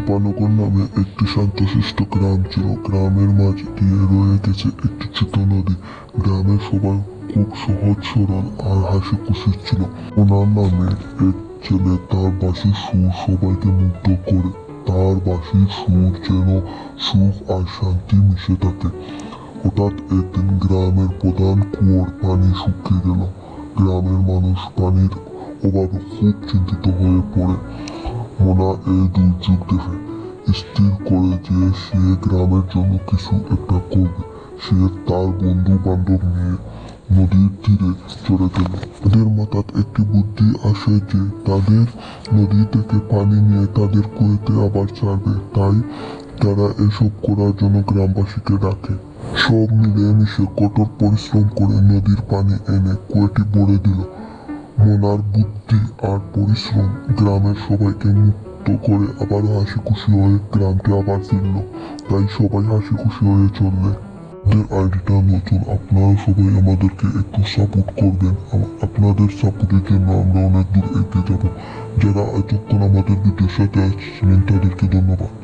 রূপানগর নামে একটি শান্তশিষ্ট গ্রাম ছিল। গ্রামের মাঝ দিয়ে রয়ে গেছে একটি ছোট নদী। গ্রামের সবাই খুব সহজ সরল আর হাসি খুশি ছিল। ওনার নামে এক ছেলে, তার বাঁশির সুর সবাইকে মুগ্ধ করে। তার বাঁশির সুর যেন সুখ আর শান্তি মিশে থাকে। হঠাৎ একদিন গ্রামের প্রধান কুয়োর পানি শুকিয়ে গেল। গ্রামের মানুষ পানির অভাবে খুব চিন্তিত হয়ে পড়ে। মোনা এই দুর্যোগ দেখে স্থির করে যে সে গ্রামের জন্য কিছু একটা করবে। সে তার বন্ধু বান্ধব নিয়ে নদীর তীরে চলে গেল। তাদের মাথায় একটি বুদ্ধি আসে যে তাদের নদী থেকে পানি নিয়ে তাদের কুয়োতে আবার ছাড়বে। তাই তারা এসব করার জন্য গ্রামবাসীকে ডাকে। সব মিলে মিশে কঠোর পরিশ্রম করে নদীর পানি এনে কুয়োটি ভরে দিল। মোনার বুদ্ধি আর পরিশ্রম গ্রামের সবাইকে মুক্ত করে আবারও হাসি খুশি হয়ে গ্রামটি আবার ফিরল। তাই সবাই হাসি খুশি হয়ে চলবে। আমাদের আইডিটা নতুন, আপনারা সবাই আমাদেরকে একটু সাপোর্ট করবেন। আপনাদের সাপোর্টের জন্য আমরা অনেক দূর এগিয়ে যাব। যারা এতক্ষণ আমাদের ভিডিওর সাথে আসছিলেন তাদেরকে ধন্যবাদ।